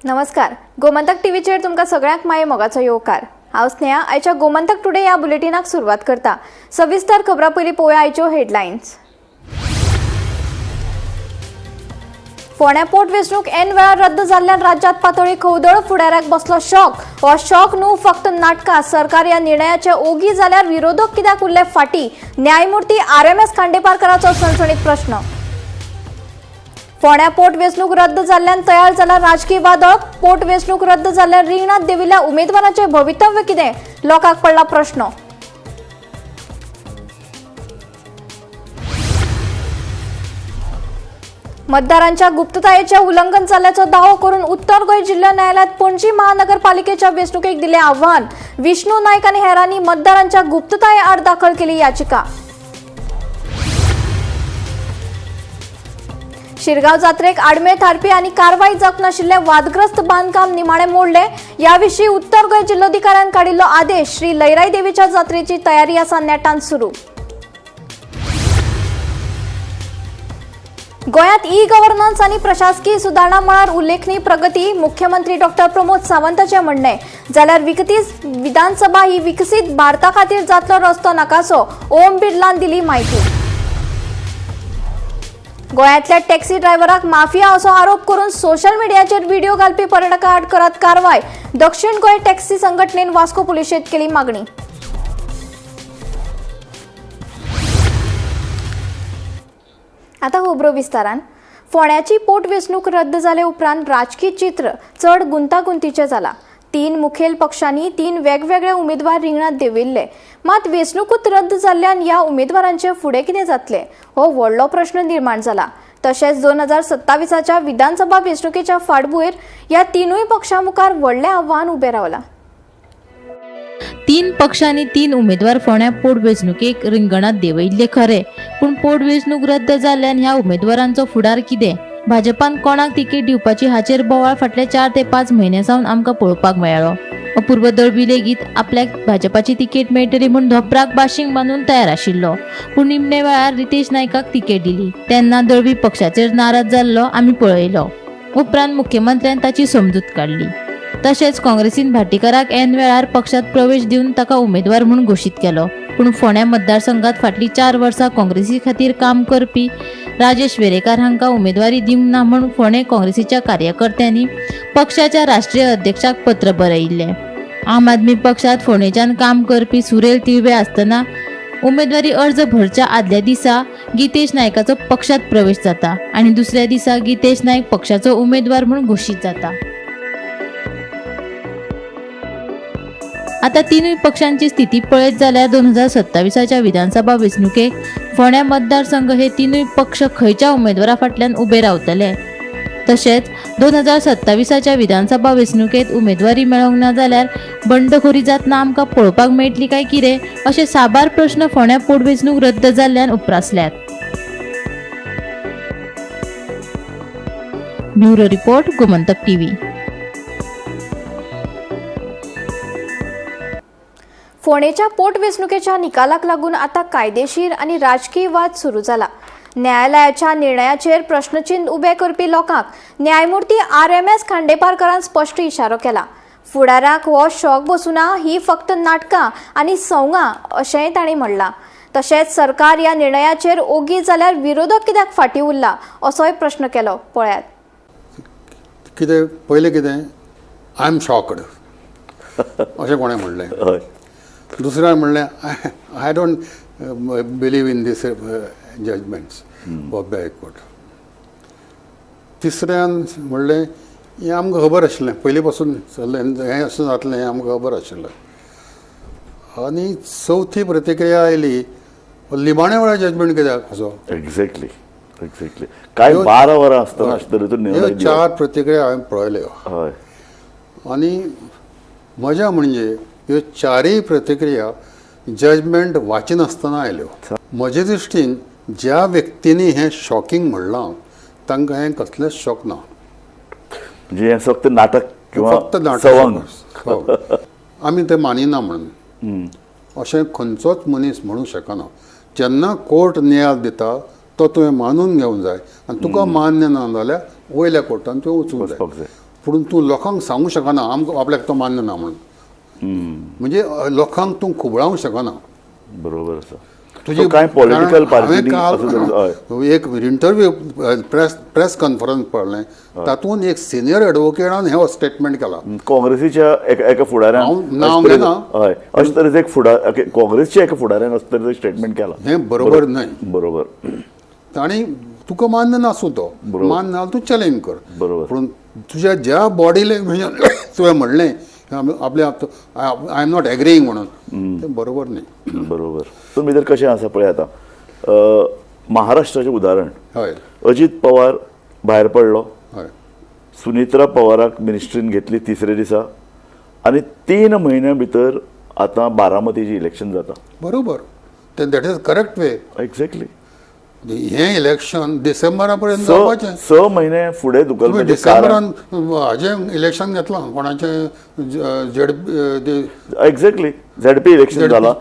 नमस्कार. गोमंतक टीव्हीचेर तुमकां सगळ्यांक माये मोगाचो येवकार. हांव स्नेहा. आयच्या गोमंतक टुडे ह्या बुलेटिनाक सुरवात करता. सविस्तर खबरां पयलीं पळोवया आयच्यो हेडलायन्स. फोंड्या पोटवेंचणूक ऐन वेळार रद्द जाल्ल्यान राज्यांत पातळी खवदळ. फुडाऱ्याक बसलो शॉक. हो शॉक न्हू, फक्त नाटकां. सरकार ह्या निर्णयाचे ओगी जाल्यार विरोधक कित्याक उरले फाटीं? न्यायमूर्ती RMS खांडेपारकाराचो सणसणीत प्रश्न. फोंड्या पोटवेंचणूक रद्द जाल्ल्यान तयार जाला राजकीय वादळ. पोटवेंचणूक रद्द जाल्ल्यान रिंगणांत देविल्ल्या उमेदवारांचे भवितव्य कितें? लोकांक पडला प्रश्न. मतदारांच्या गुप्ततायेचे उल्लंघन जाल्ल्याचो दावो करून उत्तर गोंय जिल्हा न्यायालयात पणजी महानगरपालिकेच्या वेंचणुकेक दिलें आव्हान. विष्णू नायक आनी हेरांनी मतदारांच्या गुप्तताये आड दाखल केली याचिका. शिरगांव जात्रेक आडमेळ थारपी आनी कारवाई जावंक नाशिल्लें वादग्रस्त बांदकाम निमाणें मोडलें. ह्या विशीं उत्तर गोंय जिल्लोधिकाऱ्यान काडिल्लो आदेश. श्री लयराई देवीच्या जात्रेची तयारी आसा नेटान सुरू. गोंयांत ई-गव्हर्नन्स आनी प्रशासकीय सुदारणा मळार उल्लेखनीय प्रगती. मुख्यमंत्री डॉ. प्रमोद सावंताचें म्हणणें. जाल्यार विधानसभा ही विकसीत भारता खातीर जातलो रस्तो नाकासो. ओम बिर्लान दिली माहिती. गोंयांतल्या टॅक्सी ड्रायव्हराक माफिया असो आरोप करून सोशल मिडियाचेर व्हिडिओ घालपी पर्यटका आड करत कारवाय. दक्षिण गोंय टॅक्सी संघटनेन वास्को पुलिशेंत केली मागणी. आतां खबरो विस्तारान. फोंड्याची पोटवेंचणूक रद्द जाले उपरांत राजकीय चित्र चड गुंतागुंतीचें जाला. 3 मुखेल पक्षांनी 3 वेगवेगळे उमेदवार रिंगणांत देंविल्ले. मात वेंचणूकूच रद्द जाल्ल्यान ह्या उमेदवारांचे फुडें कितें जातलें हो व्हडलो प्रश्न निर्माण जाला. तशेंच 2027च्या विधानसभा वेंचणुकेच्या फाटभुंयेर ह्या 3 पक्षां मुखार व्हडलें आव्हान उबें रावलां. 3 पक्षांनी 3 उमेदवार फोंड्या पोटवेंचणुकेक रिंगणांत देंवयल्ले खरे, पूण पोटवेंचणूक रद्द जाल्ल्यान ह्या उमेदवारांचो फुडार कितें? भाजपान कोणाक तिकेट दिवपाची हाचेर बोवाळ फाटले 4 ते 5 म्हयने सावन आमकां पळोवपाक मेळ्ळो. अपूर्व दळवी लेगीत आपल्याक भाजपाची तिकेट मेळटली म्हूण धोपराक बाशिंग बांदून तयार आशिल्लो, पूण निमणे वेळार रितेश नायकाक तिकेट दिली. तेन्ना दळवी पक्षाचेर नाराज जाल्लो आमी पळयलो. उपरांत मुख्यमंत्र्यान ताची समजूत काडली. तशेंच काँग्रेसीन भाटीकाराक ऐन वेळार पक्षात प्रवेश दिवन ताका उमेदवार म्हूण घोशीत केलो. पूण फोंड्या मतदारसंघात फाटलीं 4 वर्सां काँग्रेसी खातीर काम करपी राजेश वेरेकार हांकां उमेदवारी दिवंक ना म्हूण फोंडे काँग्रेसीच्या कार्यकर्त्यांनी पक्षाच्या राष्ट्रीय अध्यक्षाक पत्र बरयिल्लें. आम आदमी पक्षात फोंडेच्यान काम करपी सुरेल तिळवे आसतना उमेदवारी अर्ज भरच्या आदल्या दिसा गितेश नायकाचो पक्षात प्रवेश जाता आनी दुसऱ्या दिसा गितेश नायक पक्षाचो उमेदवार म्हूण घोशीत जाता. आता 3 पक्षांची स्थिती पळयत जाल्यार 2027च्या विधानसभा वेंचणुकेक फोंड्या मतदारसंघ हे 3 पक्ष खंयच्या उमेदवारा फाटल्यान उबे रावतले. तशेंच 2027च्या विधानसभा वेंचणुकेत उमेदवारी मेळोंक ना जाल्यार बंडखोरी जातना आमकां पळोवपाक मेळटली काय कितें अशे साबार प्रश्न फोंड्या पोटवेंचणूक रद्द जाल्ल्यान उपरासल्यात. Bureau report, Gomantak TV. फोंडेच्या पोटवेंचणुकेच्या निकालाक लागून आता कायदेशीर आणि राजकीय वाद सुरू जाला. न्यायालयाच्या निर्णयाचेर प्रश्नचिन्ह उबे करपी लोकांक न्यायमूर्ती RMS खांडेपारकारान स्पश्ट इशारो केला. फुडाऱ्याक हो शॉक बसूना, ही फक्त नाटकां आनी सवंगां अशेंय तांणी म्हणलां. तशेंच सरकार ह्या निर्णयाचेर ओगी जाल्यार विरोधक कित्याक फाटीं उरला असोय प्रश्न केलो. पळयात. कितें पयलें कितें आय एम शॉक्ड अशें कोणें म्हणलें. दुसऱ्यान म्हणलें I don't believe in this judgments of the high court. तिसऱ्यान म्हणलें हें आमकां खबर आशिल्लें, पयलीं पासून हें अशें जातलें हें आमकां खबर आशिल्लें. आनी चवथी प्रतिक्रिया आयली लिमाण्या वेळार जजमेंट कित्याक असो. एक्झॅक्टली काय 12 वरां आसतना ह्यो 4 प्रतिक्रिया हांवें पळयल्यो. हय. आनी मजा म्हणजे ह्यो 4य प्रतिक्रिया जजमेंट वाचिनासतना आयल्यो. म्हजे दृश्टीन ज्या व्यक्तींनी हें शॉकिंग म्हणलां तांकां हें कसलेंच शॉक ना. म्हणजे हें फक्त नाटक किंवा फक्त नाटक. आमी तें मानिना म्हणून अशें खंयचोच मनीस म्हणूं शकना. जेन्ना कोर्ट न्याय दिता तो तुवें मानून घेवंक जाय आनी तुका मान्य ना जाल्यार वयल्या कोर्टान तुवें वचूंक जाय. पूण तूं लोकांक सांगूंक शकना आमकां आपल्याक तो मान्य ना म्हणून. म्हणजे लोकांक तूं खुबळावंक शकना. बरोबर आसा. तुजी So, कांय पॉलिटिकल हांवें पार्टी एक इंटरव्यू प्रेस कॉन्फरन्स पळयलें, तातूंत एक सिनियर एडवोकेटान हे स्टेटमेंट केला. काँग्रेसीच्या एका फुडाऱ्यान नांव घेना. हय अशें तरेचो एक काँग्रेसच्या एका फुडाऱ्यान असं तरेचो स्टेटमेंट केला. हें बरोबर न्हय. बरोबर. आनी तुका मान्य नासूं तो मान्य ना तूं चॅलेंज कर. बरोबर. पूण तुज्या ज्या बॉडी लँग्वेजान तुवें म्हणलें आपले आय एम नॉट एग्रींग म्हणून तें बरोबर न्ही. बरोबर. तुमी तर कशें आसा पळय आतां महाराष्ट्राचें उदाहरण. हय अजित पवार भायर पडलो, हय सुनित्रा पवाराक मिनिस्ट्रीन घेतली तिसरे दिसा आनी 3 म्हयन्या भितर आतां बारामतीची इलेक्शन जाता. बरोबर. तें that is correct way. Exactly. हें इलेक्शन डिसेंबरा पर्यंत जावपाचें. 6 म्हयने फुडें तुमी धुकलपाचें डिसेंबरान हाजें इलेक्शन घेतलां कोणाचें एक्झॅक्टली झेडपी इलेक्शन जाला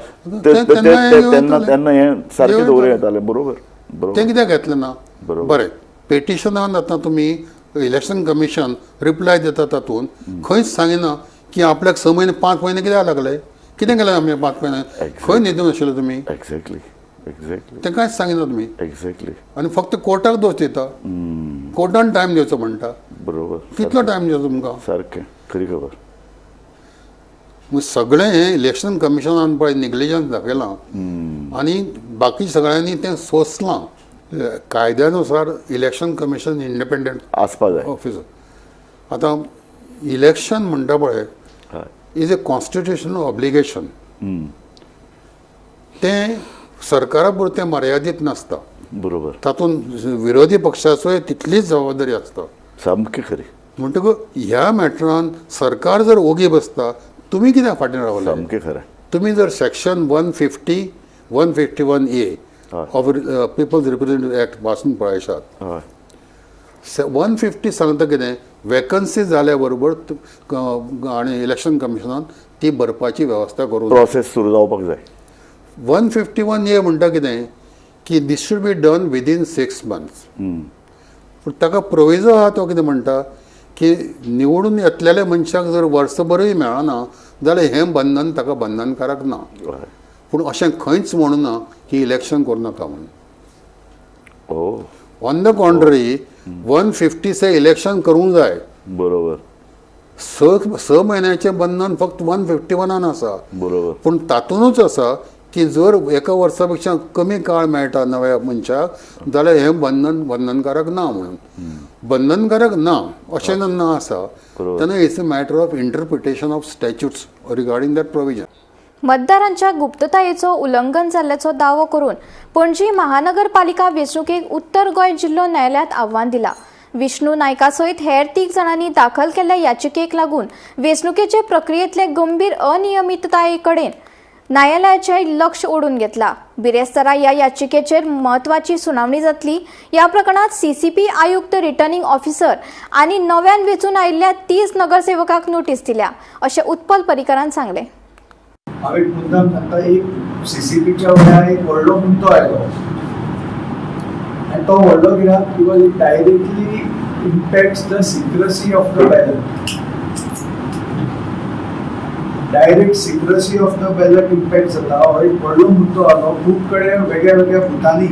तेन्ना हें सारकें दवरूं येतालें. बरोबर. बरोबर. तें कित्याक घेतलें ना. बरोबर. बरें. पेटिशनान आतां तुमी इलेक्शन कमिशन रिप्लाय दिता तातूंत खंयच सांगिना की आपल्याक 6 म्हयने 5 म्हयने कित्याक लागले, कितें केलें आमी 5 म्हयने, खंय न्हिदून आशिल्ले तुमी, एक्झॅक्टली. एक्झॅक्टली. तें कांयच सांगिना तुमी. एक्झॅक्टली. आनी फक्त कोर्टाक दोश दिता. कोर्टान टायम दिवचो म्हणटा. बरोबर. कितलो टायम दिवचो तुमकां. सारकें. खरी खबर. सगळें हें इलेक्शन कमिशनान पळय निग्लिजन्स दाखयलां आनी बाकी सगळ्यांनी तें सोंसलां. कायद्यानुसार इलेक्शन कमिशन इंडिपेंडंट आसपा जाय. ऑफिसर. आतां इलेक्शन म्हणटा पळय हय. Is a constitutional obligation. तें सरकारा पुरतें मर्यादीत नासता. बरोबर. तातूंत विरोधी पक्षाचोय तितलीच जबाबदारी आसता. सामकी खरी. म्हणटकूच ह्या मॅटरान सरकार जर ओगी बसता तुमी कित्याक फाटीं रावले. सामकें खरें. तुमी जर section 151A of people's representative act वाचून पळयशात. हय. 150 सांगता कितें वेकन्सी जाल्या बरोबर आनी इलेक्शन कमिशनान ती भरपाची वेवस्था करूं. प्रोसेस सुरू जावपाक जाय. 151A म्हणटा कितें की this should be done within 6 months. पूण ताका प्रोविजो आहा तो कितें म्हणटा की निवडून येतलेल्या मनशाक जर वर्सभरूय मेळना जाल्यार हें बंधन ताका बंधनकारक ना. पूण अशें खंयच म्हणूं ना की इलेक्शन करूं नाका म्हणून. ऑन द कॉन्ट्ररी 150 इलेक्शन करूंक जाय. बरोबर. 6 म्हयन्याचें बंधन फक्त 151 आसा. बरोबर. पूण तातूंतच आसा की जर एका वर्सा पेक्षा कमी काळ मेळटा नव्या मनशाक जाल्यार हें बंधनकारक ना म्हणून. बंधनकारक ना अशें जेन्ना आसा तेन्ना it's a matter of interpretation of statutes regarding that provision. मतदारांच्या गुप्ततायेचो उल्लंघन जाल्ल्याचो दावो करून पणजी महानगरपालिका वेंचणुकेक उत्तर गोंय जिल्लो न्यायालयात आव्हान दिला. विष्णू नायका सयत हेर 3 जाणांनी दाखल केल्ल्या याचिकेक लागून वेंचणुकेचे प्रक्रियेंतले गंभीर अनियमितताये कडेन न्यायालयाचें लक्ष ओडून घेतला. बिरेस्तारा ह्या याचिकेचेर म्हत्वाची सुनावणी जातली. ह्या प्रकरणात CCP आयुक्त, रिटर्निंग ऑफिसर आनी नव्यान वेंचून आयिल्ल्या 30 नगरसेवकांक नोटीस दिल्या अशें उत्पल पर्रीकारान सांगलें. हांवें मुद्दाम सांगता एक CCPच्या वयल्यान एक व्हडलो मुद्दो आयलो आनी तो व्हडलो कित्याक because it directly impacts the secrecy of the ballot. Direct secrecy of the ballot impact जाता हो एक व्हडलो मुद्दो आलो. खूब कडेन वेगळ्या वेगळ्या बुथांनी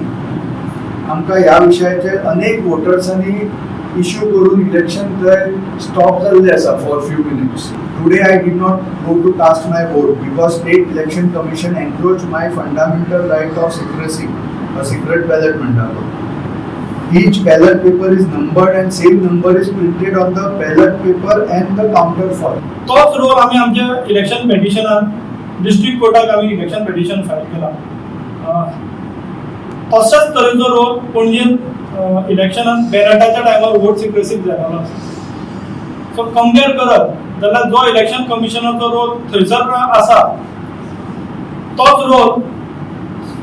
आमकां ह्या विशयाचेर अनेक वोटर्सांनी इश्यू करून इलेक्शन थंय स्टॉप जाल्लें आसा for few minutes. Today I did not go to cast my vote because State Election Commission encroached my fundamental right of secrecy, a secret ballot mandalo. Each ballot paper is numbered and same number is printed on the ballot paper and the counter foil. तोच role आमी आमच्या election पेटिशनान district कोर्टाक आमी election petition file केला. तसोच तरेचो role पणजेन इलेक्शनान बॅलटाच्या टायमार vote सिक्रेसीक जातालो. So compare करत जाल्यार जो इलेक्शन कमिशनाचो रोल थंयसर आसा तोच रोल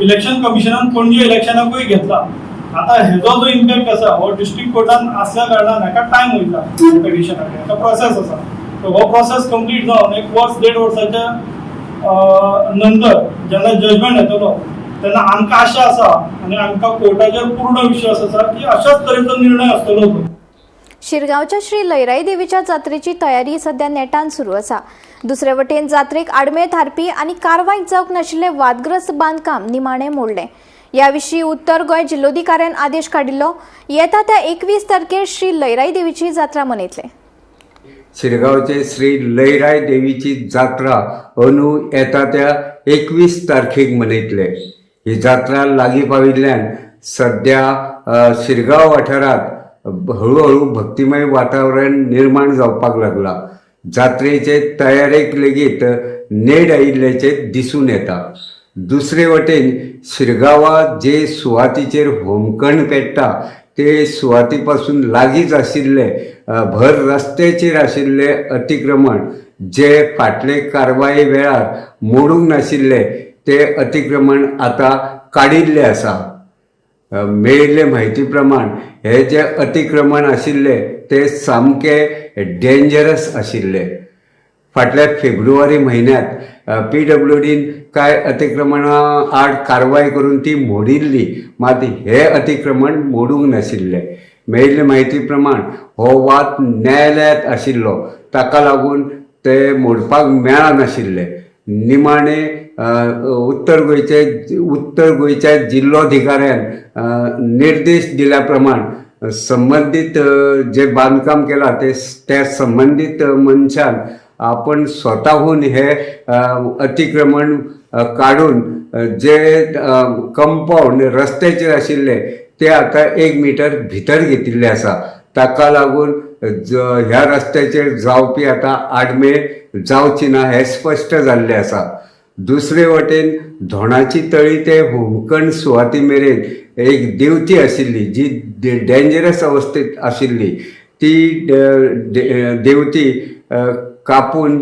इलेक्शन कमिशनान पणजे इलेक्शनाकूय घेतला. आता हेजो जो इम्पॅक्ट आसा हो डिस्ट्रिक्ट कोर्टान आसल्या कारणान हाका टायम वयता पेटिशनाक. हाका प्रोसेस आसा. हो प्रोसेस कंप्लीट जावन 1 वर्स 1.5 वर्साच्या नंतर जेन्ना जजमेंट येतलो तेन्ना आमकां आशा आसा आनी आमकां कोर्टाचेर पूर्ण विश्वास आसा की अशाच तरेचो निर्णय आसतलो तो. शिरगांवच्या श्री लयराई देवीच्या जात्रेची तयारी सध्या नेटान सुरू आसा. दुसरे वटेन जात्रेक आडमे थारपी आनी कारवाईक जावंक नाशिल्ले वादग्रस्त बांदकाम निमाणें मोडलें. ह्या विशीं उत्तर गोंय जिल्लोधिकाऱ्यान आदेश काडिल्लो. येता त्या 21 तारखेर श्री लयराई देवीची जात्रा मनयतले. शिरगांवचे श्री लयराई देवीची जात्रा अंदू येता त्या 21 तारखेक मनयतले. ही जात्रा लागीं पाविल्ल्यान सध्या शिरगांव वाठारांत हळूहळू भक्तिमय वातावरण निर्माण जावपाक लागला. जात्रेचे तयारेक लेगीत नेट आयिल्ल्याचे दिसून येता. दुसरे वटेन शिरगांवां जे सुवातीचेर होमखण पेट्टा ते सुवाती पासून लागींच आशिल्ले भर रस्त्याचेर आशिल्ले अतिक्रमण जे फाटले कारवाये वेळार मोडूंक नाशिल्ले ते अतिक्रमण आतां काडिल्ले आसा. मेळिल्ले म्हायती प्रमाण हे जे अतिक्रमण आशिल्ले ते सामके डेंजरस आशिल्ले. फाटल्या फेब्रुवारी म्हयन्यांत PWDन कांय अतिक्रमणां आड कारवाय करून ती मोडिल्ली, मात हे अतिक्रमण मोडूंक नाशिल्ले. मेळिल्ले म्हायती प्रमाण हो वाद न्यायालयांत आशिल्लो, ताका लागून ते मोडपाक मेळा नाशिल्ले. निमाणे उत्तर गोंयच्या जिल्लोधिकाऱ्यान निर्देश दिल्या प्रमाण संबंधीत जे बांदकाम केला त्या संबंधीत मनशान आपण स्वतःहून हे अतिक्रमण काढून जे कंपाऊंड रस्त्याचेर आशिल्ले ते आता 1 मीटर भितर घेतिल्ले आसा. ताका लागून ह्या रस्त्याचेर जावपी आता आडमे जावची ना हे स्पश्ट जाल्ले आसा. दुसरे वटेन धोणाची तळी ते होमखण सुवाती मेरेन एक देवती आशिल्ली जी डेंजरस अवस्थेत आशिल्ली. ती देवती कापून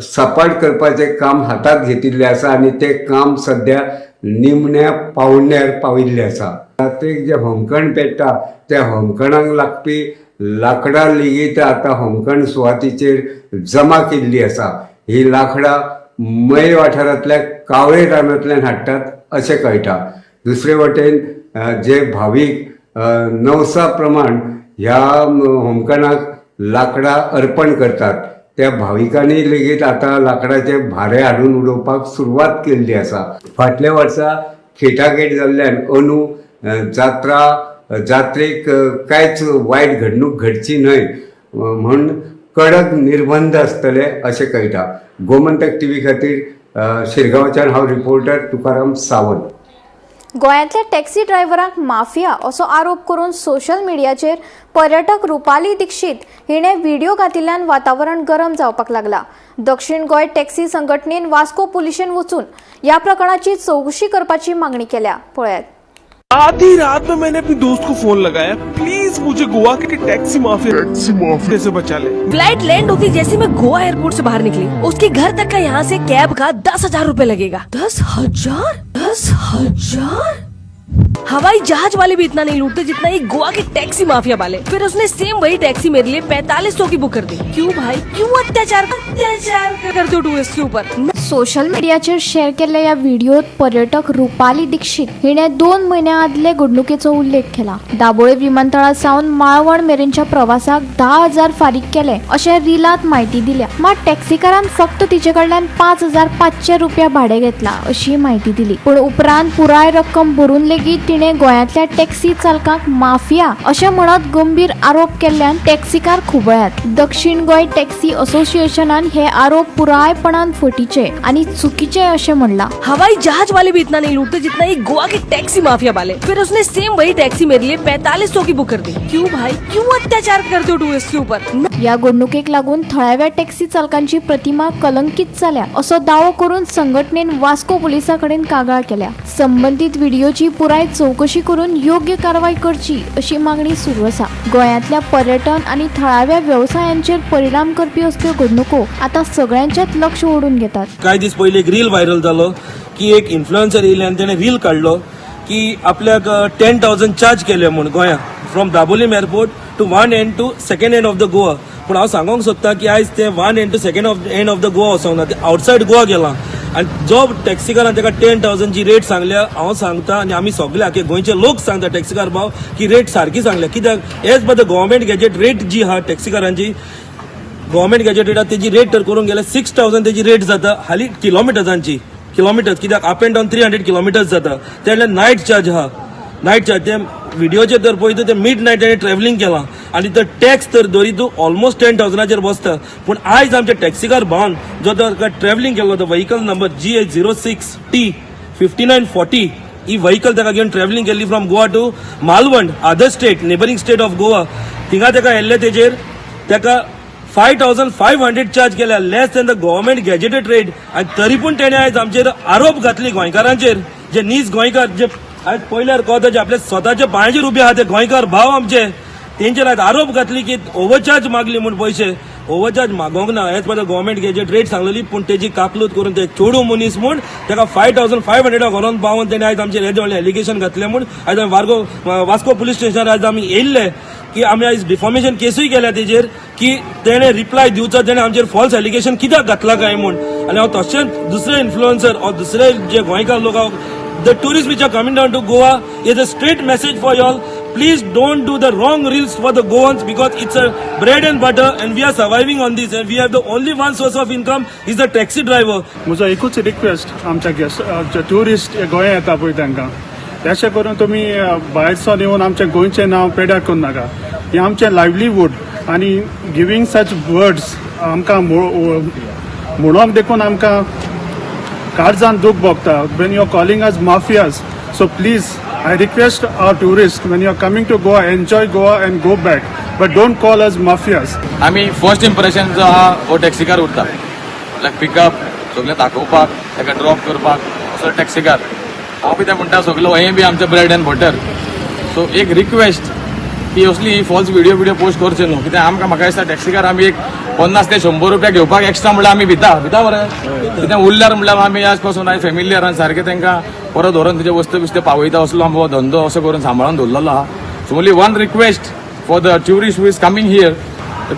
सपाट करपाचे काम हातात घेतिल्ले आसा आनी ते काम सध्या निमण्या पावण्यार पाविल्ले आसा. जात्रेक जे होमखण पेट्टा त्या होमखणाक लागपी लाकडां लेगीत आतां होमखण सुवातीचेर जमा केल्ली आसा. ही लाकडां मय वाठारांतल्या कावळे रानांतल्यान हाडटात अशें कळटा. दुसरे वटेन जे भावीक नवसा प्रमाण ह्या होमखणाक लाकडां अर्पण करतात त्या भाविकांनी लेगीत आता लाकडाचे भारे हाडून उडोवपाक सुरवात केल्ली आसा. फाटल्या वर्सा खेटाखेट जाल्ल्यान अंदू जात्रेक कांयच वायट घडणूक घडची न्हय म्हूण कडक निर्बंध आसतले अशें कळटा. गोमंतक TV खातीर शिरगांवच्यान हांव रिपोर्टर तुकाराम सावंत. गोंयांतल्या टॅक्सी ड्रायव्हरांक माफिया असो आरोप करून सोशल मिडियाचेर पर्यटक रुपाली दीक्षित हिणे व्हिडिओ घातिल्ल्यान वातावरण गरम जावपाक लागला. दक्षिण गोंय टॅक्सी संघटनेन वास्को पुलिशेन वचून ह्या प्रकरणाची चौकशी करपाची मागणी केल्या. पळयात. आधी रात में मैंने अपने दोस्त को फोन लगाया, प्लीज मुझे गोवा के टैक्सी माफिया से बचा ले. फ्लाइट लैंड होती जैसे मैं गोवा एयरपोर्ट से बाहर निकली, उसके घर तक का यहाँ से कैब का 10,000 रुपए लगेगा. 10,000? 10,000? हवाई जहाज वाले भी इतना नहीं लूटते जितना ये गोवा के टैक्सी माफिया वाले. फिर उसने सेम वही टैक्सी मेरे लिए 4500 की बुक कर दी. क्यों भाई, क्यों अत्याचार करते हो टूरिस्ट के ऊपर? सोशल मिडियाचेर शेअर केल्ल्या या व्हिडिओत पर्यटक रुपाली दीक्षित हिणे 2 महिन्या आदले घडणुकेचो उल्लेख केला. दाबोळे विमानतळा सावन माळवण मेरेनच्या प्रवासाक 10,000 फारीक केले अशें रिलात माहिती दिल्या. मात टॅक्सीकारान फक्त तिचे कडल्यान 5,500 रुपया भाडे घेतला अशी माहिती दिली. पण उपरांत पुराय रक्कम भरून लेगीत तिणे गोंयांतल्या टॅक्सी चालकांक माफिया अशें म्हणत गंभीर आरोप केल्ल्यान टॅक्सीकार खुबळ्यात. दक्षिण गोंय टॅक्सी असोसिएशनान हे आरोप पुरायपणान फटीचे आणि चुकीचे असे म्हणला. हवाई जहाज वाले भी इतना नहीं लूटते जितना ये गोवा के टैक्सी माफिया वाले. फिर उसने सेम वही टैक्सी मेरे लिए 4500 की बुक कर दी. क्यों भाई, क्यों अत्याचार करते हो टूरिस्ट के ऊपर? या घडणुकेक लागून थळाव्या टॅक्सी चालकांची प्रतिमा कलंकित झाल्या असो दावो करून संघटनेन वास्को पोलिसांकडेन कागाळ केल्या. संबंधित व्हिडिओची पुराय चौकशी करून योग्य कारवाई करची अशी मागणी सुरू आसा. गोंयांतल्या पर्यटन आणि थळाव्या व्यवसायांचेर परिणाम करपी असल्यो घडणुको आता सगळ्यांचेच लक्ष ओढून घेतात. काही दिस पहिले एक रील व्हायरल झालो की एक इन्फ्लुएन्सर येयले आनी तेणे रील काढलो की आपल्याक 10,000 चार्ज केले म्हणून गोंया from Dabolim airport to one end to second end of the Goa. पूण हांव सांगूंक सोदता की आयज ते one end to second end of the Goa वचोंक ना, ते आउटसायड गोवा गेला. आनी जो टॅक्सीकारान ताका 10,000 ची रेट सांगल्या हांव सांगता आनी आमी सगळे आखे गोंयचे लोक सांगता टॅक्सीकार भाव की रेट सारकी सांगल्या कित्याक as per the government gazette rate जी आहा टॅक्सीकारांची गव्हर्मेंट गॅजेटेडार तेजी रेट तर करूंक गेल्यार 6,000 तेजी रेट जाता हाली किलोमिटर्स कित्याक अप एंड डावन 300 किलोमिटर्स जाता तेन्ना नायट चार्ज आहा नायट चार्ज ते व्हिडिओचेर तर पळयता ते मिड नायट ताणें ट्रॅव्हलिंग केलां आनी तो टॅक्स तर धरी तूं ऑलमोस्ट 10,000 बसता पूण आयज आमचे टॅक्सीकार भावान जो ट्रॅव्हलिंग केलो तो व्हेकल नंबर GH06T5940 ही व्हेकल ताका घेवन ट्रॅव्हलिंग केल्ली from Goa to Malvan other state neighbouring state of Goa थिंगा ताका येल्ले तेजेर ताका 5,500 चार्ज केल्या less than the government gazetted rate आनी तरी पूण तेणे आयज आमचेर आरोप घातली गोंयकारांचेर जे नीज गोंयकार जे आयज पयल्यार कळटा जे आपल्या स्वताचे पांयाचेर उबे आहा ते गोंयकार भाव आमचे तेंचेर आयज आरोप घातली की ओव्हरचार्ज मागली म्हूण पयशे ओव्हरचार्ज मागोंक ना as per the government gazette rate सांगलेली पूण तेजी काकलूत करून ते चोडू मनीस म्हूण ताका 5,500 घरान पावोन तेणे आयज आमचेर येदे व्हडलें एलिगेशन घातलें म्हूण आयज आमी वास्को पुलीस स्टेशनार आयज आमी येयल्ले की आमी आयज डिफॉर्मेशन केसूय केल्या तेजेर की तेणे रिप्लाय दिवचो तेणे आमचेर फॉल्स एलिगेशन कित्याक घातला काय म्हूण आनी हांव तशेंच दुसरे इन्फ्लुएन्सर ऑर दुसरे जे गोंयकार लोक the tourists which are coming down to Goa is a straight message for y'all. Please don't do the wrong reels for the Goans because it's a bread and butter and we are surviving on this and we have the only one source of income is the taxi driver. म्हजो एकूच request आमच्या guest जे tourist गोंया येता पळय तांकां तशें करून तुमी भायरसून येवन आमचें गोंयचें नांव पेड्यार करूं नाका हें आमचें लायव्हलीहूड आनी गिवींग सच वर्ड्स आमकां म्हणूंक देखून आमकां काळजान दूख भोगता when you are calling us mafias so please I request our tourists when you are coming to Goa enjoy Goa and go back but don't call us mafias. आमी first impression जो आहा हो टॅक्सीकार उरता लायक pickup सगळें दाखोवपाक ताका drop करपाक असो टॅक्सीकार हांव कितें म्हणटा सगळो हें बी आमचें ब्रेड एंड बटर सो एक रिक्वेस्ट की असली फॉल्स व्हिडिओ पोस्ट करचे न्हू कित्याक आमकां म्हाका दिसता टॅक्सीकार आमी एक 50 ते 100 रुपया घेवपाक एक्स्ट्रा म्हणल्यार आमी भिता बरें कित्याक उरल्यार म्हणल्यार आमी आज पासून आयज फॅमिलियरान सारकें तांकां परत व्हरून तुजे वस्तू बिस्तू पावयता असलो आमचो धंदो असो करून सांबाळून दवरलेलो आहा so only one request for the tourist who is coming here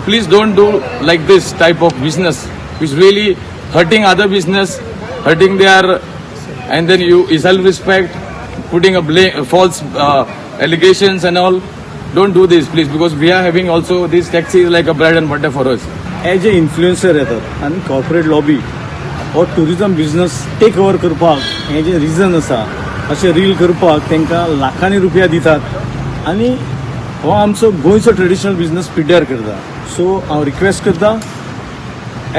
please don't do like this type of business which really hurting other business, hurting their, and then you self-respect, putting a false allegations and all. Don't do this, please, because we are having also this taxi is like a bread and butter for us. As a influencer येतात आनी corporate lobby हो tourism business take over करपाक हें जें region आसा अशें reel करपाक तांकां लाखांनी रुपया दितात आनी हो आमचो गोंयचो ट्रेडिशनल बिजनस पिड्ड्यार करता सो हांव रिक्वेस्ट करता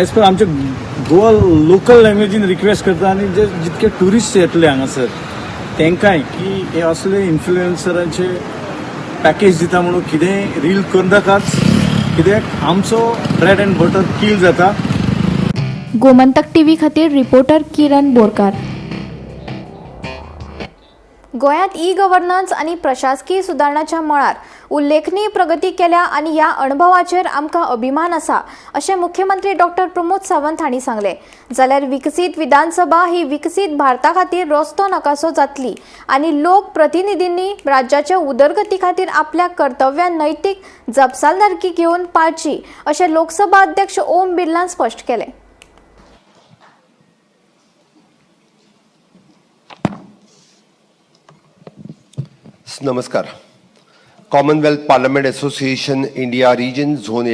एज पर आमचे गोवा लोकल लँग्वेजीन रिक्वेस्ट करता आनी जे जितके ट्युरिस्ट येतले हांगासर तांकांय की हे असले इन्फ्लुएन्सरांचे पॅकेज दिता म्हणून कितें रील करनाकाच कित्याक आमचो ब्रेड एंड बटर किल जाता. गोमंतक टीव्ही खातीर रिपोर्टर किरण बोरकार. गोंयांत ई गव्हर्नन्स आनी प्रशासकीय सुदारणाच्या मळार उल्लेखनीय प्रगती केल्या आनी ह्या अणभवाचेर आमकां अभिमान आसा अशें मुख्यमंत्री डॉक्टर प्रमोद सावंत हांणी सांगलें. जाल्यार विकसीत विधानसभा ही विकसीत भारता खातीर रस्तो नकासो जातली आनी लोक प्रतिनिधींनी राज्याच्या उदरगती खातीर आपल्या कर्तव्यां नैतीक जबाबदारी घेवन पाळची अशें लोकसभा अध्यक्ष ओम बिर्लान स्पश्ट केलें. Namaskar. Commonwealth Parliament Association India Region Zone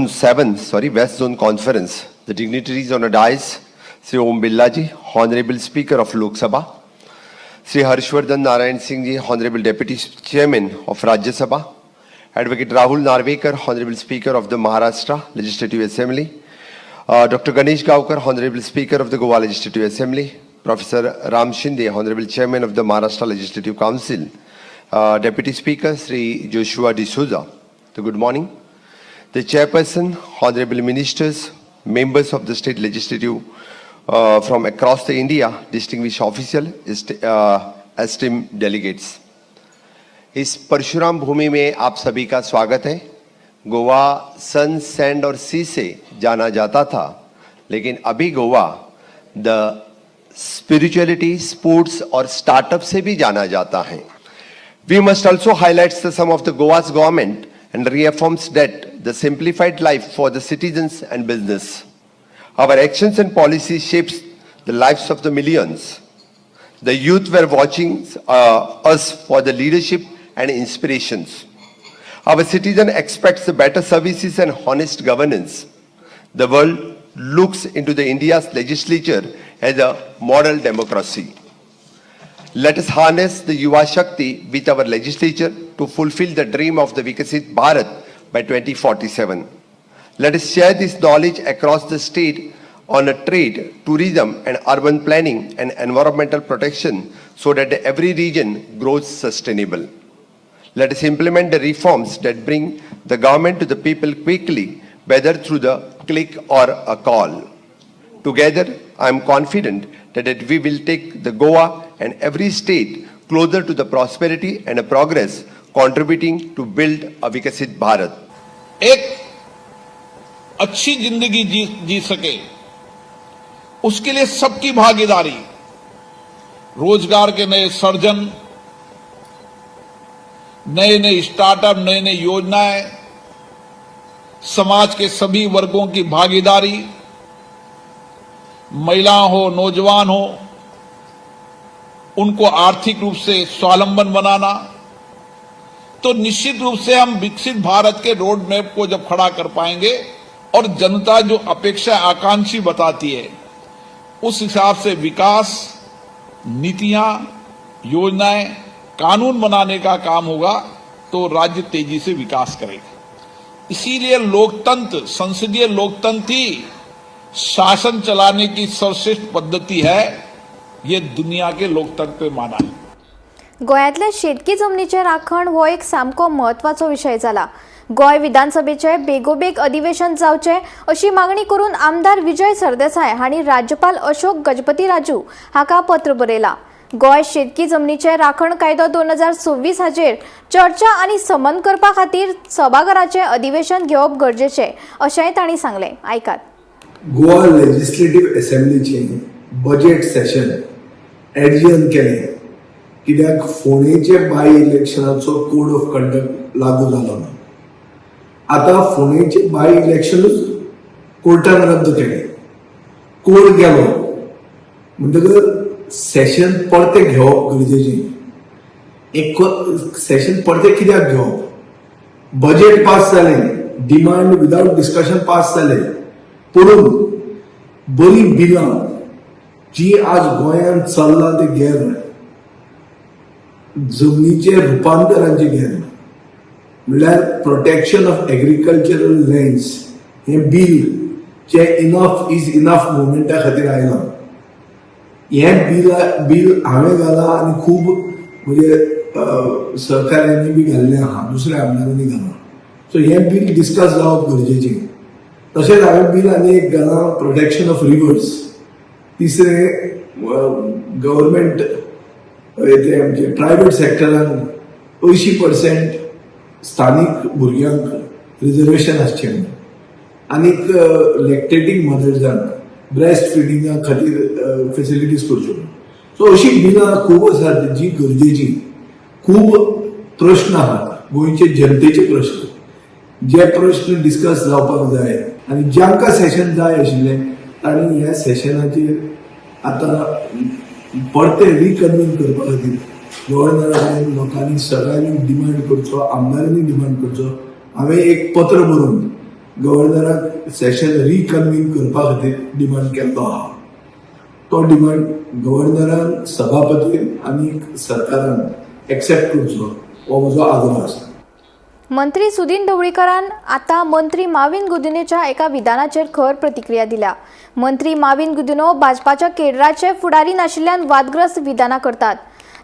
7 West Zone Conference. The dignitaries on the dais, Sri Om Birla ji, Honorable Speaker of Lok Sabha, Sri Harshvardhan Narayan Singh ji, Honorable Deputy Chairman of Rajya Sabha, Advocate Rahul Narvekar, Honorable Speaker of the Maharashtra Legislative Assembly, Dr. Ganesh Gaonkar, Honorable Speaker of the Goa Legislative Assembly, Professor Ram Shinde, Honorable Chairman of the Maharashtra Legislative Council, Deputy Speaker Sri Joshua D'Souza. Good morning. The Chairperson, Honorable Ministers, members of the State Legislative from across the India, distinguished officials, esteemed delegates. इस परशुराम भूमि में आप सभी का स्वागत है. Goa sun, sand और sea से जाना जाता था, लेकिन अभी गोवा द स्पिरिचुअलिटी, स्पोर्ट्स और स्टार्टअप से भी जाना जाता है. We must also highlight some of the Goa's government and reaffirms that the simplified life for the citizens and business. Our actions and policies shapes the lives of the millions. The youth were watching us for the leadership and inspirations. Our citizen expects the better services and honest governance. The world looks into the India's legislature as a model democracy. Let us harness the Yuva Shakti with our legislature to fulfill the dream of the Vikasit Bharat by 2047. Let us share this knowledge across the state on a trade, tourism and urban planning and environmental protection so that every region grows sustainable. Let us implement the reforms that bring the government to the people quickly, whether through the click or a call. Together, I am confident that we will take the Goa and every state closer to the prosperity and a progress, contributing to build a Vikasit Bharat. एक अच्छी जिंदगी जी सके, उसके लिए सबकी भागीदारी, रोजगार के नए सर्जन, नए नए स्टार्टअप, नए नए योजनाएं, समाज के सभी वर्गों की भागीदारी, महिला हो, नौजवान हो, उनको आर्थिक रूप से स्वावलंबन बनाना, तो निश्चित रूप से हम विकसित भारत के रोड मैप को जब खड़ा कर पाएंगे और जनता जो अपेक्षा आकांक्षी बताती है, उस हिसाब से विकास, नीतियां, योजनाएं, कानून बनाने का काम होगा तो राज्य तेजी से विकास करेगा। इसीलिए लोकतंत्र, संसदीय लोकतंत्र ही शासन चलाने की सर्वश्रेष्ठ पद्धति है, ये दुनिया के लोकतंत्र में माना है। गोंयांतले शेतकी जमनीचे राखण हो एक सामको महत्वाचो विशय जाला। गोंय विधानसभेचे बेगोबेग अधिवेशन जावचे अशी मागणी करून आमदार विजय सरदेसाय हांणी राज्यपाल अशोक गजपती राजू हाका पत्र बरयला। गोंय शेतकी जमनीचे राखण कायदो 2026 हाचेर चर्चा आनी समन करपा खातीर सभाघराचे अधिवेशन घेवप गरजेचे अशेंय तांणी सांगले। आयकात। गोवा लेजिस्लेटिव्ह असेंब्लीचे बजेट सेशन एडजर्न केलें कित्याक फोंडेचे बाय इलेक्शनाचो कोड ऑफ कंडक्ट लागू जालो ना। आता फोंडेचे बाय इलेक्शनूच कोर्टान रद्द केले, कोड गेलो म्हणटकच सेशन परते घेवप गरजेचें। एक सेशन परते कित्याक घेवप? बजेट पास जालें, डिमांड विदाउट डिस्कशन पास जालें, पूण बरी बिलां जी आज गोंयांत चल्ला ते गैर जमनीचे रुपांतरांचे गैर म्हणल्यार प्रोटेक्शन ऑफ एग्रीकल्चरल लँड्स हे बिल जे इनफ इज इनफ मुवमेंटा खातीर आयलां, हें बिल हांवें घालां आनी खूब म्हणजे सहकार्यांनी बी घाल्लें आहा, दुसऱ्या आमदारांनी घालां। सो हें बिल डिस्कस जावप गरजेचें। तशेंच हांवें बिल आनी एक घालां प्रोटेक्शन ऑफ रिवर्स। तिसरें गव्हर्मेंट ते आमचे प्रायवेट सेक्टरान 80% स्थानीक भुरग्यांक रिजर्वेशन आसचें आनीक लॅक्टेटिंग मदर्सांक ब्रेस्ट फिडिंगा खातीर फेसिलिटीज करच्यो। सो अशीं बिलां खूब आसात जी गरजेची। खूब प्रश्न आहात गोंयचे जनतेचे प्रश्न, जे प्रश्न डिस्कस जावपाक जाय आनी ज्यांकां सेशन जाय आशिल्लें तांणी ह्या सेशनाचेर आतां परते रिकन्वीन करपा खातीर गव्हर्नरांनी लोकांनी सगळ्यांनी डिमांड करचो, आमदारांनी डिमांड करचो। हांवें एक पत्र बरोवन गव्हर्नराक सेशन रिकन्वीन करपा खातीर डिमांड केल्लो आहा। तो डिमांड गव्हर्नरान, सभापतीन आनी सरकारान एक्सेप्ट करचो हो म्हजो आग्रह आसा। मंत्री सुदीन ढवळीकरान आता मंत्री माविन गुदिन्होच्या एका विधानाचेर खर प्रतिक्रिया दिल्या। मंत्री माविन गुदिन्हो भाजपाच्या केडराचे फुडारी नाशिल्ल्यान वादग्रस्त विधानां करतात।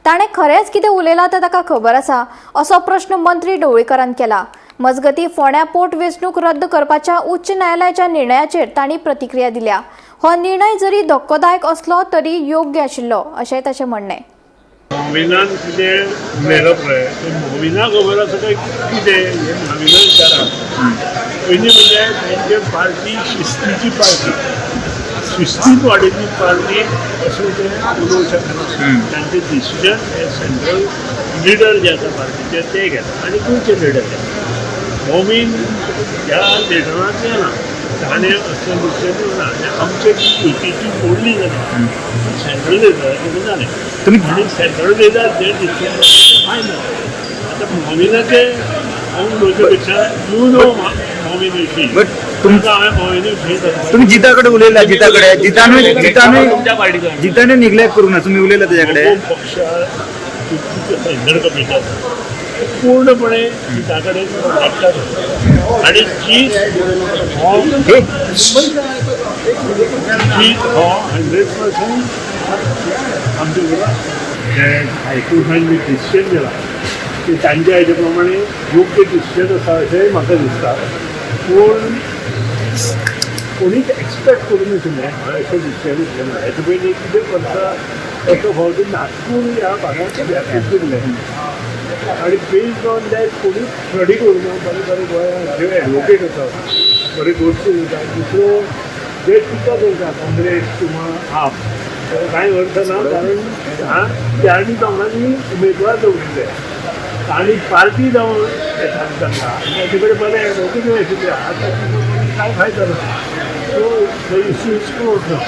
ताणें खरेंच कितें उलयलां तें ताका खबर आसा असो प्रश्न मंत्री ढवळीकरान केला। मजगतीं फोंड्या पोट वेंचणूक रद्द करपाच्या उच्च न्यायालयाच्या निर्णयाचेर तांणी प्रतिक्रिया दिल्या। हो निर्णय जरी धक्कोदायक असलो तरी योग्य आशिल्लो अशेंय ताचें म्हणणें। मोविनान कितें उलयलो पळय तो मोविना खबर आसा काय कितें हें माविना विचारा। पयलीं म्हणजे तेंचे पार्टी शिस्तीची पार्टी, शिस्तीत वाडिल्ली पार्टी अशें ते उलोवंक शकना। तांचे डिसिजन हे सेंट्रल लिडर जे आसा पार्टीचे ते घेता आनी गोंयचे लिडर घेता। मोमीन ह्या लिडराक येना ताणें असल्या दुसऱ्यान ना आमच्या युटीची मोडली जाली सेंट्रल रेल्वेचे जालें तुम्ही आनी सेंट्रल रेल्वे जे डिसिजन फायनल आतां मॉमिनाचे हांव उलोवचे पेक्षा यू नो मॉमिनेची तुमकां हांवें मॉमिनेची तुम्ही जिताकडे उलयला जिताने निग्लेक्ट करूंक ना तुम्ही उलयला तेच्या कडेन पक्ष सेंट्रल कमिटी पूर्णपणे जिता कडेन लागतात आनी जीत हो 100% आमचे हायकोर्टान जे डिसिजन दिला ते तांच्या हेजे प्रमाणे योग्य डिसिजन आसा अशेंय म्हाका दिसता पूण कोणीच एक्सपेक्ट करूं नाशिल्लें अशें डिसिजन घेतलें हेजे पयलीं कितें करता एका फावटी नागपूर ह्या भागांत केल्लें आनी बेस्ड ऑन दॅट कोणीच स्टडी करूं ना बरें बरें गोंयांत जे एडवोकेट आसा बरे गोष्टी उरता दुसरो जे टिका करता काँग्रेस किंवा आप कांय अर्थ ना कारण त्यांनी दोगांनी उमेदवार दवरिल्ले आनी पार्टी जावन तांकां तेजे कडेन बरें एडवोकेट आशिल्ले आतां कांय फायदो ना so the issue is close ना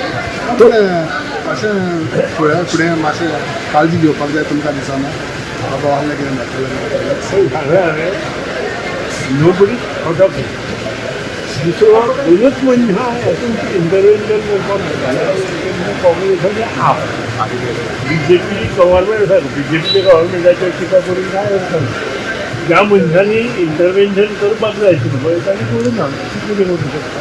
अशें फुडें मातशें काळजी घेवपाक जाय तुमकां दिसना बाबा आहलें कितें जातलें हांवें nobody out of it दुसरो दोनूच मनीस हा हातूंत इंटरव्हेन्शन करपाक काँग्रेसाचे आप बीजेपी गव्हर्मेंट आसा बीजेपीच्या गव्हर्मेंटाचेर टिका करून कांय अर्थ ना ज्या मनशांनी इंटरव्हेन्शन करपाक जाय आशिल्लें पळय तांणी करूं ना कितें करूं शकता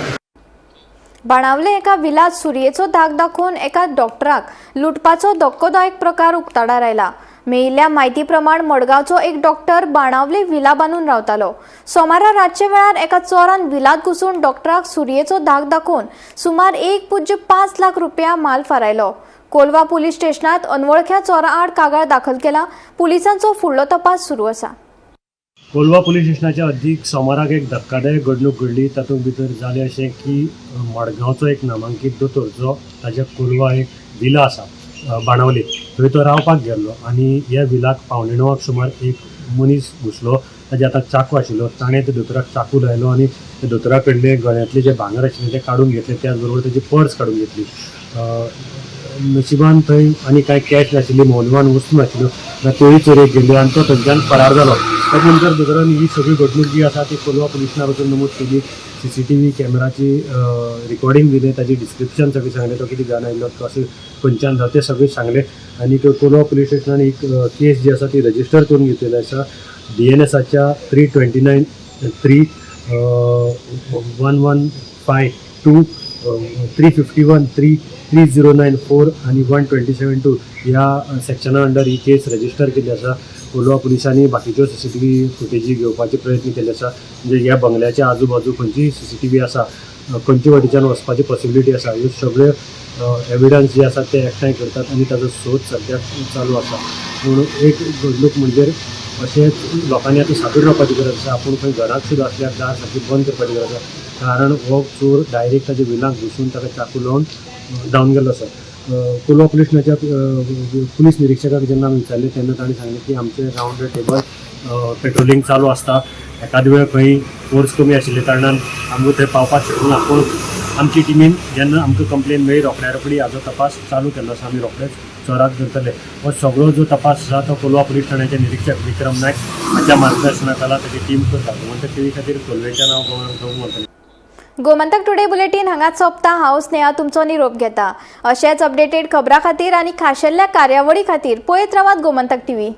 बाणावले एका विलात सुरयेचो दाग दाखवून एका डॉक्टराक लुटपाचो धक्कोदायक प्रकार उक्ताडार आयला. मेळिल्ल्या म्हायती प्रमाण मडगांवचो एक डॉक्टर बाणावले विला बांदून रावतालो. सोमारा रातचे वेळार एका चोरान विलात घुसून डॉक्टराक सुरयेचो दाग दाखवून सुमार 1.5 लाख रुपया माल फारायलो. कोलवा पुलीस स्टेशनात अनवळख्या चोरा आड कागाळ दाखल केला. पुलिसांचो फुडलो तपास सुरू आसा. कोलवा पुलीस स्टेशनाच्या हद्दीक सोमाराक एक धक्कादायक घडणूक घडली. तातूंत भितर जालें अशें की मडगांवचो एक नामांकीत दोतोर जो ताच्या कोलवा एक विला आसा बाणावले थंय तो रावपाक गेल्लो आनी ह्या विलाक पावणे 9 सुमार एक मनीस घुसलो. ताच्या हाताक चाकू आशिल्लो. ताणें त्या दोतोराक चाकू लायलो आनी त्या दोतोरा कडले गळ्यांतले जे भांगर आशिल्ले ते काडून घेतले. त्याच बरोबर तेजी पर्स काडून घेतली. नशिबान थंय आनी कांय कॅश नाशिल्ली मौल्यवान वस्तू नाशिल्ल्यो त्योय चोरेक गेल्ल्यो आनी तो थंयच्यान फरार जालो. ताचे नंतर दोतोरान ही सगळी घडणूक जी आसा ती कोलवा पुलीस स्टेशना वचून नमूद केली. CCTV कॅमेराची रिकॉर्डिंग दिलें. ताची डिस्क्रिप्शन सगळें सांगलें. तो कितें घेवन आयिल्लो तो अशें खंयच्यान जाता तें सगळें सांगलें. आनी कोलवा पुलीस स्टेशनान एक केस जी आसा ती रजिस्टर करून घेतलेली आसा. DNSच्या 329-31152 351 3094 आणि 127-2 ह्या सेक्शना अंडर ही केस रजिस्टर केल्ली आसा. कोलवा पुलिसांनी बाकीच्यो CCTV फुटेजी घेवपाचे प्रयत्न केले आसा. म्हणजे ह्या बंगल्याच्या आजूबाजू खंयचीय CCTV आसा खंयचे वाटेच्यान वचपाची पॉसिबिलिटी आसा ह्यो सगळ्यो एविडन्स जे आसा ते एकठांय करतात आनी ताजो सोद सद्याक चालू आसा. पूण एक घडणूक म्हणजे अशेंच लोकांनी आतां सादूर रावपाची गरज आसा. आपूण खंय घरांत सुद्दां असल्यार दार सारकी बंद करपाची गरज आसा. कारण हो चोर डायरेक्ट ताच्या विलांक घुसून ताका चाकू लावन जावन गेल्लो आसा. कोलवा पुलीस स्टेशनाच्या पुलीस निरीक्षकाक जेन्ना आमी विचारलें तेन्ना ताणें सांगलें की आमचें रावंड द टेबल पेट्रोलिंग चालू आसता. एखाद वेळ खंय फोर्स कमी आशिल्ल्या कारणान आमकां थंय पावपाक शकना. पूण आमची टिमीन जेन्ना आमकां कंप्लेन मेळ्ळी रोखड्या हाजो तपास चालू केल्लो आसा. आमी रोखडेच चोराक धरतले. हो सगळो जो तपास आसा तो कोलवा पुलीस ठाण्याचे निरीक्षक विक्रम नायक हाच्या मार्गदर्शनाखाला ताची टीम करता. गोमंतक TV खातीर कोलवेच्या नांव गोमंतक. गोमंतक टुडे बुलेटीन हांगाच सोंपता. हांव स्नेहा तुमचो निरोप घेता. अशेंच अपडेटेड खबरां खातीर आनी खाशेल्ल्या कार्यावळी खातीर पळयत रावात गोमंतक TV.